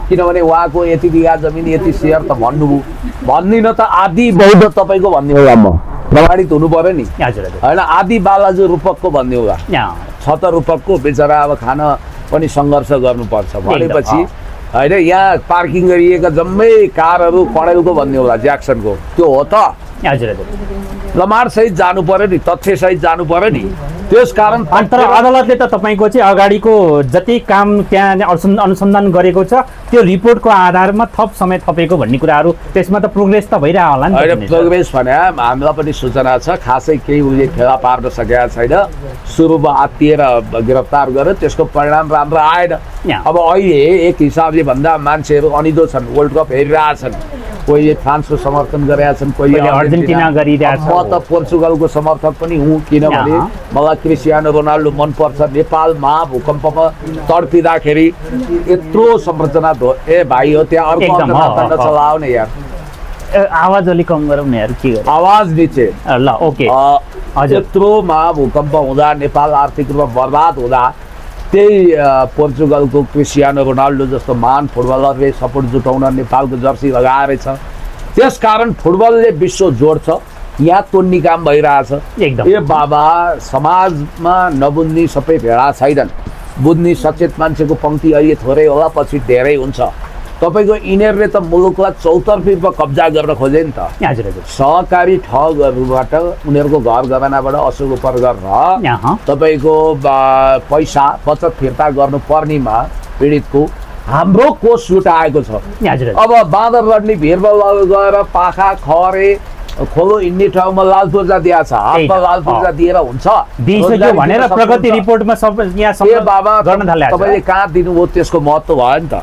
किनभने उहाँको यति बिघा जमिन, यति सेयर त भन्नुभयो। भन्दिनँ त आदि बौद्ध तपाईँको भन्ने होला, म प्रमाणित हुनु पर्यो नि होइन। आदि बालाजु रूपकको भन्ने होला, छ त रूपकको बेचरा अब खान पनि सङ्घर्ष गर्नुपर्छ भनेपछि होइन। यहाँ पार्किङ गरिएका जम्मै कारहरू पढेलको भन्ने होला, ज्याक्सनको। त्यो हो त? प्रमाण सहित जानु पर्यो नि, तथ्य सहित जानु पर्यो नि। त्यसकारण तर अदालतले त तपाईँको चाहिँ अगाडिको जति काम त्यहाँ अनुसन्धान गरेको छ त्यो रिपोर्टको आधारमा थप समय थपेको भन्ने कुराहरू, त्यसमा त प्रोग्रेस त भइरहेको होला नि। प्रोग्रेस भने हामीलाई पनि सूचना छ, खासै केही उसले फेला पार्न सकेका छैन। सुरुमा आत्तिएर गिरफ्तार गर्यो, त्यसको परिणाम राम्रो आएन। अब अहिले एक हिसाबले भन्दा मान्छेहरू अनिदो छन्, वर्ल्ड कप हेरिरहेछन्। कोहीले फ्रान्सको समर्थन गरेका छन्, कोहीले अर्जेन्टिना गरिरहेछ। म त पोर्चुगलको समर्थक पनि हुँ, किनभने मलाई क्रिस्टियानो रोनाल्डो मनपर्छ। नेपाल महाभूकम्पमा तडपिँदाखेरि यत्रो संरचना ए भाइ हो, त्यहाँ अर्को चलाओ न यार। आवाज अलिक कम गरौँ न यार, के गर्नु आवाज निचे ल। ओके, यत्रो महाभूकम्प हुँदा, नेपाल आर्थिक रूपमा बर्बाद हुँदा, त्यही पोर्चुगलको क्रिस्टियानो रोनाल्डो जस्तो महान फुटबलरले सपोर्ट जुटाउन नेपालको जर्सी लगाएर छ। त्यसकारण फुटबलले विश्व जोड्छ। यहाँ तोड्ने काम भइरहेछ। ए बाबा, समाजमा नबुझ्ने सबै भेडा छैनन्, बुझ्ने सचेत मान्छेको पङ्क्ति अहिले थोरै होला, पछि धेरै हुन्छ। तपाईँको यिनीहरूले त मुलुकलाई चौतर्फी रूपमा कब्जा गर्न खोजे नि त। हजुर हजुर सहकारी ठगहरूबाट उनीहरूको घर गहनाबाट असुल उपर गरेर तपाईँको पैसा बचत फिर्ता गर्नु पर्नेमा पीडितको हाम्रो कोष जुटाएको छ। अब बाँदर लड्ने भिरबल गएर पाखा खरे खोलो हिँड्ने ठाउँमा लाल पूर्जा दिएको छ, हातमा लाल पूर्जा दिएर हुन्छ भनेर प्रगति रिपोर्टमा सब यहाँ बाबा गर्न थाले। तपाईँले कहाँ दिनुभयो त्यसको महत्त्व भयो नि त।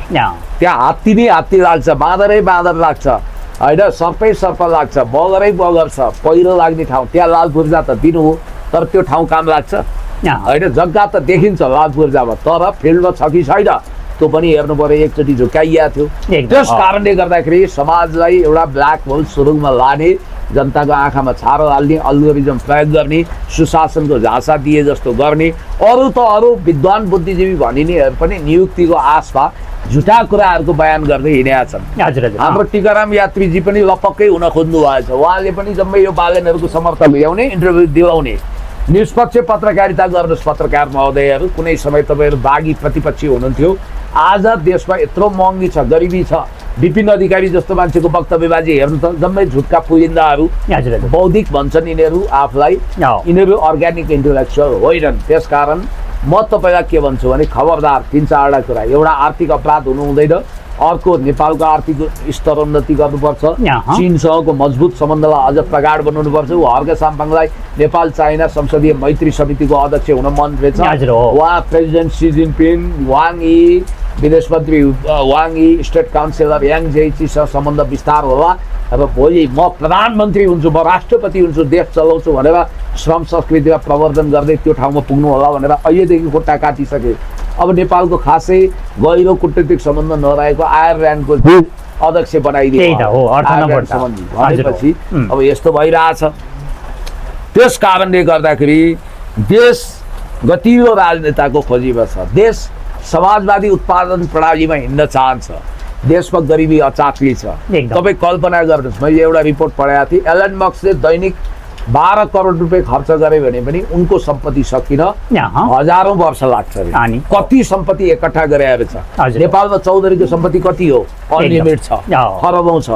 त्यहाँ हात्ती नै हात्ती लाग्छ, बाँदरै बाँदर लाग्छ होइन, सर्पै सर्प लाग्छ, बगरै बगर छ, पहिरो लाग्ने ठाउँ त्यहाँ लाल पूर्जा त दिनु हो, तर त्यो ठाउँ काम लाग्छ होइन। जग्गा त देखिन्छ लाल पूर्जामा, तर फिल्डमा छ कि छैन त्यो पनि हेर्नु पर्यो। एकचोटि झुकाइएको थियो, त्यस कारणले गर्दाखेरि समाजलाई एउटा ब्ल्याक होल सुरुङमा लाने, जनताको आँखामा छारो हाल्ने, अल्गोरिजम प्रयोग गर्ने, सुशासनको झाँसा दिए जस्तो गर्ने, अरू त अरू विद्वान बुद्धिजीवी भनिनेहरू पनि नियुक्तिको आशमा झुटा कुराहरूको बयान गर्दै हिँडेका छन्। हाम्रो टिकाराम यात्रीजी पनि लपक्कै हुन खोज्नु भएछ, उहाँले पनि जम्मै यो बालेनहरूको समर्थन ल्याउने, इन्टरभ्यू दिलाउने, निष्पक्ष पत्रकारिता गर्नुहोस् पत्रकार महोदयहरू। कुनै समय तपाईँहरू बागी प्रतिपक्षी हुनुहुन्थ्यो, आज देशमा यत्रो महँगी छ, गरिबी छ, विपिन अधिकारी जस्तो मान्छेको वक्तव्यबाजी हेर्नु त जम्मै झुटका पुजिन्दाहरू, बौद्धिक भन्छन् यिनीहरू आफूलाई, यिनीहरू अर्ग्यानिक इन्टेलेक्चुअल होइनन्। त्यसकारण म तपाईँलाई के भन्छु भने खबरदार, 3-4वटा कुरा। एउटा आर्थिक अपराध हुनु हुँदैन, अर्को नेपालको आर्थिक स्तरोन्नति गर्नुपर्छ, चीनसँगको मजबुत सम्बन्धलाई अझ प्रगाढ बनाउनुपर्छ। हर्क साम्पाङलाई नेपाल चाइना संसदीय मैत्री समितिको अध्यक्ष हुन मन रहेछ। उहाँ प्रेसिडेन्ट सी जिनपिङ, वाङ यी विदेश मन्त्री, वाङ यी स्टेट काउन्सिलर याङ जेचीसँग सम्बन्ध विस्तार होला। अब भोलि म प्रधानमन्त्री हुन्छु, म राष्ट्रपति हुन्छु, देश चलाउँछु भनेर श्रम संस्कृतिमा प्रवर्धन गर्दै त्यो ठाउँमा पुग्नु होला भनेर अहिलेदेखि खुट्टा काटिसके। अब नेपालको खासै गहिरो कूटनीतिक सम्बन्ध नरहेको आयरल्यान्डको अध्यक्ष बनाइदिए भनेपछि अब यस्तो भइरहेछ। त्यस कारणले गर्दाखेरि देश गतिलो राजनेताको खोजीमा छ, देश समाजवादी उत्पादन प्रणालीमा हिँड्न चाहन्छ, देशमा गरिबी अचाक्ली छ। तपाईँ कल्पना गर्नुहोस्, मैले एउटा रिपोर्ट पढाएको थिएँ, एलन मस्कले दैनिक 12 करोड रुपियाँ खर्च गरे भने पनि उनको सम्पत्ति सकिन हजारौं वर्ष लाग्छ। कति सम्पत्ति एकट्ठा गरेर छ। नेपालमा चौधरीको सम्पत्ति कति हो? अनलिमिटेड छ, खरबौं छ।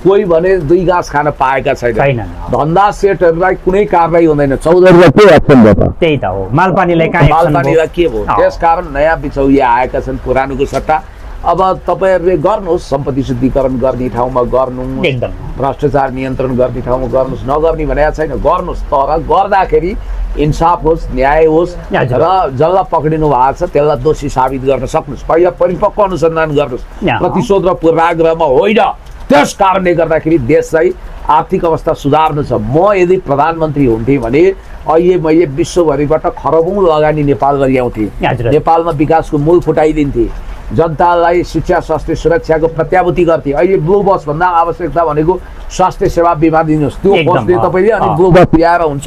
कोही भने 2 गाँस खान पाएका छैन। धन्दा सेटहरूलाई कुनै कारबाही हुँदैन। चौधरीलाई के एक्सन भयो त? त्यही त हो, मालपानीलाई के भयो? त्यसकारण नयाँ बिचौलिया आएका छन् पुरानोको सट्टा। अब तपाईँहरूले गर्नुहोस्, सम्पत्ति शुद्धिकरण गर्ने ठाउँमा गर्नुहोस्, भ्रष्टाचार नियन्त्रण गर्ने ठाउँमा गर्नुहोस्, नगर्ने भनेको छैन, गर्नुहोस्, तर गर्दाखेरि इन्साफ होस्, न्याय होस् र जसलाई पक्रिनु भएको छ त्यसलाई दोषी साबित गर्न सक्नुहोस्। पहिला परिपक्व अनुसन्धान गर्नुहोस्, प्रतिशोध र पूर्वाग्रहमा होइन। त्यस कारणले गर्दाखेरि देशलाई आर्थिक अवस्था सुधार्नु छ। म यदि प्रधानमन्त्री हुन्थेँ भने अहिले मैले विश्वभरिबाट खरबौं लगानी नेपालमा ल्याउँथेँ, नेपालमा विकासको मूल फुटाइदिन्थेँ, जनतालाई शिक्षा स्वास्थ्य सुरक्षाको प्रत्याभूति गर्थे। अहिले ब्लू बस भन्दा आवश्यकता भनेको स्वास्थ्य सेवा बिमा दिनुहोस्, त्यो बसले तपाईँले अनि ब्लू बस ल्याएर हुन्छ।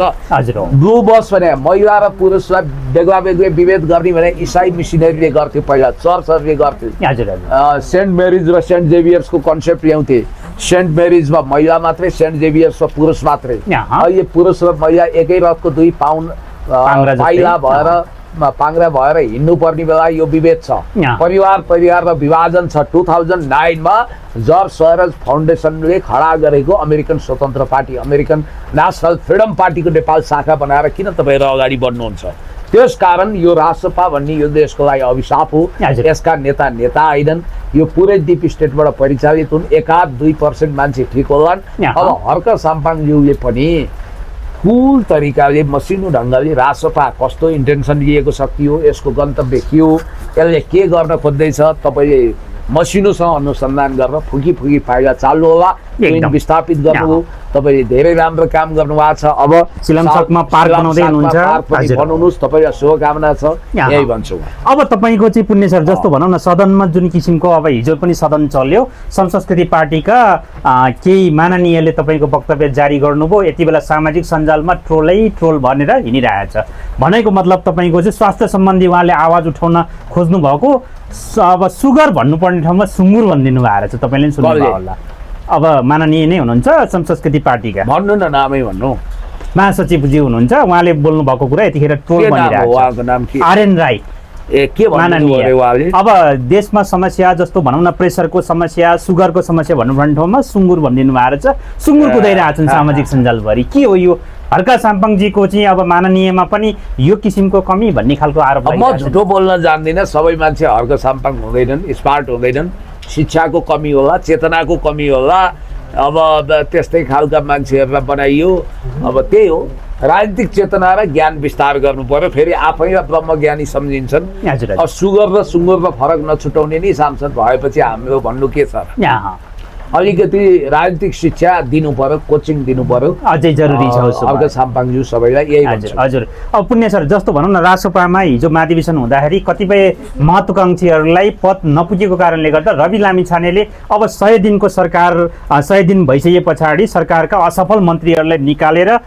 ब्लू बस भने महिला र पुरुषलाई बेग्ला बेग्लै विभेद गर्ने भने इसाई मिसनरीले गर्थ्यो, पहिला चर्चहरूले गर्थ्यो। सेन्ट मेरिज र सेन्ट जेभियर्सको कन्सेप्ट ल्याउँथे। सेन्ट मेरिजमा महिला मात्रै, सेन्ट जेभियर्समा पुरुष मात्रै। अहिले पुरुष र महिला एकै रथको 2 पाउन्ड पाइला भएर पाङ्ग्रा भएर हिँड्नु पर्ने बेला यो विभेद छ। परिवार र विभाजन छ। 2009 मा जर्ज सोरोस फाउन्डेसनले खडा गरेको अमेरिकन स्वतन्त्र पार्टी, अमेरिकन नेसनल फ्रिडम पार्टीको नेपाल शाखा बनाएर किन तपाईँहरू अगाडि बढ्नुहुन्छ? त्यसकारण यो राष्ट्रपा भन्ने यो देशको लागि अभिशाप हो। यसका नेता होइनन्, यो पुरै डिप स्टेटबाट परिचालित हुन्। 1-2% मान्छे ठिक होलान्। अब हर्क साम्पाङज्यूले पनि कुल तरिकाले मसिनो ढङ्गले राष्ट्रपा कस्तो इन्टेन्सन लिएको शक्ति हो, यसको गन्तव्य के हो, यसले के गर्न खोज्दैछ, तपाईँले मसिनोसँग अनुसन्धान गरेर फुकी पाइला चाल्नु होला, विस्थापित गर्नु। तपाईले धेरै राम्रो काम गर्नुभएको छ। अब सिलमसकमा पार्क बनाउँदै हुनुहुन्छ, बनाउनुस्, तपाईलाई शुभकामना छ, यही भन्छु। अब तपाईको चाहिँ पुण्य सर जस्तो भनौँ न, सदनमा जुन किसिमको अब हिजो पनि सदन चल्यो, संस्कृति पार्टीका केही माननीयले तपाईको वक्तव्य जारी गर्नुभयो, यति बेला सामाजिक सञ्जालमा ट्रोल भनेर हिँडिरहेछ। भनेको मतलब तपाईको चाहिँ स्वास्थ्य सम्बन्धी उहाँले आवाज उठाउन खोज्नु भएको, अब सुगर भन्नुपर्ने ठाउँमा सुँगुर भनिदिनु भएको छ, तपाईले सुन्नुभयो होला। अब माननीय नै हुनुहुन्छ संस्कृति पार्टीका, भन्नु न, नामै भन्नु, महासचिवजी हुनुहुन्छ, उहाँले बोल्नु भएको कुरा यतिखेर ट्रोल बनिरहेको छ। नाम के? आर्यन राई। के भन्नु माननीय उहाँले अब देशमा समस्या जस्तो भनौँ न प्रेसरको समस्या सुगरको समस्या भन्नुपर्ने ठाउँमा सुँगुर भनिदिनु भएको रहेछ सुँगुर कुदाइरहेको छन् सामाजिक सञ्जालभरि के हो यो हर्का साम्पाङजीको चाहिँ अब माननीयमा पनि यो किसिमको कमी भन्ने खालको आरोप म झुटो बोल्न जान्दिनँ सबै मान्छे हर्क साम्पाङ हुँदैनन् स्मार्ट हुँदैनन् शिक्षाको कमी होला चेतनाको कमी होला अब त्यस्तै खालका मान्छेहरूलाई बनाइयो अब त्यही हो राजनीतिक चेतना र ज्ञान विस्तार गर्नु पर्यो फेरि आफैलाई ब्रह्मज्ञानी सम्झिन्छन् हजुर अब सुगर र सुँगुरमा फरक नछुटाउने नि सांसद भएपछि हाम्रो भन्नु के छ अलिकति राजनीतिक शिक्षा दिनु पर्यो कोचिङ दिनु पर्यो अझै जरुरी छ उसो अर्को साम्पाङज्यू सबैलाई यही हजुर हजुर अब पुण्य सर जस्तो भनौँ न रासोपामा हिजो महाधिवेशन हुँदाखेरि कतिपय महत्त्वाकांक्षीहरूलाई पद नपुगेको कारणले गर्दा रवि लामिछानेले अब 100 दिनको सरकार 100 दिन भइसके पछाडि सरकारका असफल मन्त्रीहरूलाई निकालेर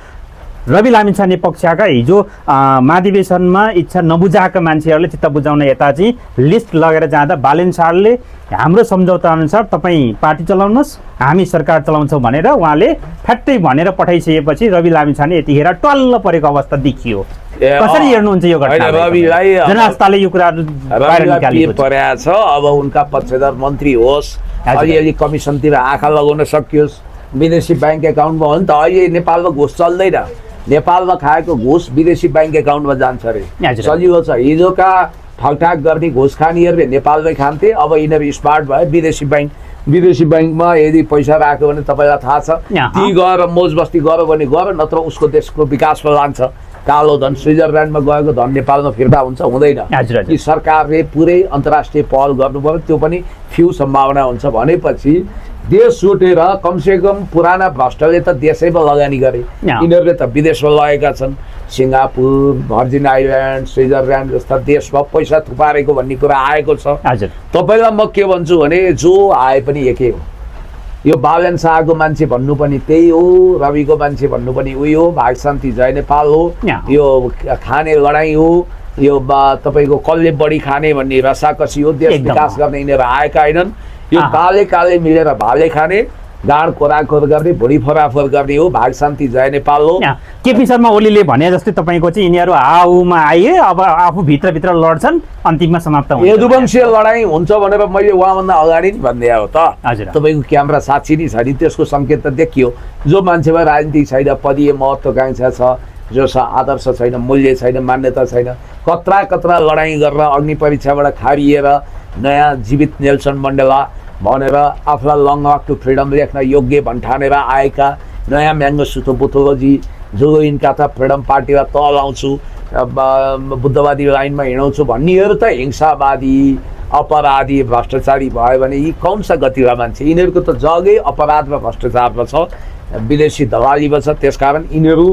रवि लामिछाने पक्षका हिजो महाधिवेशनमा इच्छा नबुझाएका मान्छेहरूले चित्त बुझाउन यता चाहिँ लिस्ट लगेर जाँदा बालेन शाहले हाम्रो सम्झौता अनुसार तपाईँ पार्टी चलाउनुहोस् हामी सरकार चलाउँछौँ भनेर उहाँले फ्याट्टै भनेर पठाइसकेपछि रवि लामिछाने यतिखेर टल्ल परेको अवस्था देखियो कसरी हेर्नुहुन्छ यो घटना रविलाई जनआस्थाले यो कुराहरू बाहिर निकालेको छ परेको छ अब उनका पक्षधर मन्त्री होस् अलिअलि कमिसनतिर आँखा लगाउन सकियोस् विदेशी ब्याङ्क एकाउन्टमा हो नि त अहिले नेपालमा घुस चल्दैन नेपालमा खाएको घुस विदेशी ब्याङ्क एकाउन्टमा जान्छ अरे सजिलो छ हिजोका ठगठाक गर्ने घुस खानेहरूले नेपालमै खान्थे अब यिनीहरू स्मार्ट भए विदेशी ब्याङ्कमा यदि पैसा राख्यो भने तपाईँलाई थाहा छ ती गएर मोज बस्ती गऱ्यो भने गर नत्र उसको देशको विकासमा लान्छ कालो धन स्विजरल्यान्डमा गएको धन नेपालमा फिर्ता हुन्छ हुँदैन कि सरकारले पुरै अन्तर्राष्ट्रिय पहल गर्नु पर्यो त्यो पनि फ्यु सम्भावना हुन्छ भनेपछि देश छुटेर कमसेकम पुराना भ्रष्टले त देशैमा लगानी गरे यिनीहरूले त विदेशमा लगेका छन् सिङ्गापुर भर्जिन आइल्यान्ड स्विजरल्यान्ड जस्ता देशमा पैसा थुपारेको भन्ने कुरा आएको छ तपाईँलाई म के भन्छु भने जो आए पनि एकै हो यो बालेन शाहको मान्छे भन्नु पनि त्यही हो रविको मान्छे भन्नु पनि उही हो भाग शान्ति जय नेपाल हो यो खाने लडाइँ हो यो तपाईँको कसले बढी खाने भन्ने रसाकसी हो देश विकास गर्ने यिनीहरू आएका होइनन् यो काले काले मिलेर भाले खाने गाड कोराखोर गर्ने भुँडी फोराफोर गर्ने हो भाग शान्ति जय नेपाल हो केपी शर्मा ओलीले भने जस्तै तपाईँको चाहिँ यिनीहरू हाउमा आए अब आफू भित्रभित्र लड्छन् अन्तिममा समाप्त हुन्छ यदुवंशीय लडाइँ हुन्छ भनेर मैले उहाँभन्दा अगाडि नि भनिदिए हो त तपाईँको क्यामेरा साक्षी नै छ नि त्यसको सङ्केत त देखियो जो मान्छेमा राजनीतिक छैन पदीय महत्त्वाकांक्षा छ जो आदर्श छैन मूल्य छैन मान्यता छैन कत्रा कत्रा लडाइँ गरेर अग्नि परीक्षाबाट खारिएर नयाँ जीवित नेल्सन मण्डेला भनेर आफूलाई लङ वाक टु फ्रिडम लेख्न योग्य भन्ठानेर आएका नयाँ म्याङ्गोसुतो बुथोलोजी जो यिनका त फ्रिडम पार्टीलाई तल आउँछु बुद्धवादी लाइनमा हिँडाउँछु भन्नेहरू त हिंसावादी अपराधी भ्रष्टाचारी भयो भने यी कौन सा गतिका मान्छे यिनीहरूको त जगै अपराध र भ्रष्टाचारमा छ विदेशी दलालीमा छ त्यसकारण यिनीहरू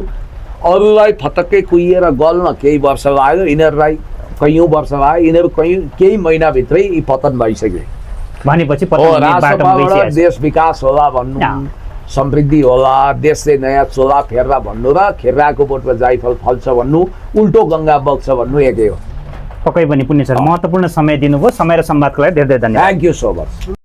अरूलाई फतक्कै कुहिएर गल्न केही वर्ष लाग्यो यिनीहरूलाई कैयौँ वर्ष लाग्यो यिनीहरू केही महिनाभित्रै यी पतन भइसक्यो भनेपछि देश विकास होला भन्नु समृद्धि होला देशले नयाँ चोला फेर्ला भन्नु र खेर्राको बोटमा जाइफल फल्छ भन्नु उल्टो गङ्गा बग्छ भन्नु एकै हो पक्कै पनि पुण्य सर महत्त्वपूर्ण समय दिनुभयो समय र संवादको लागि धेरै धेरै धन्यवाद थ्याङ्क यू सो मच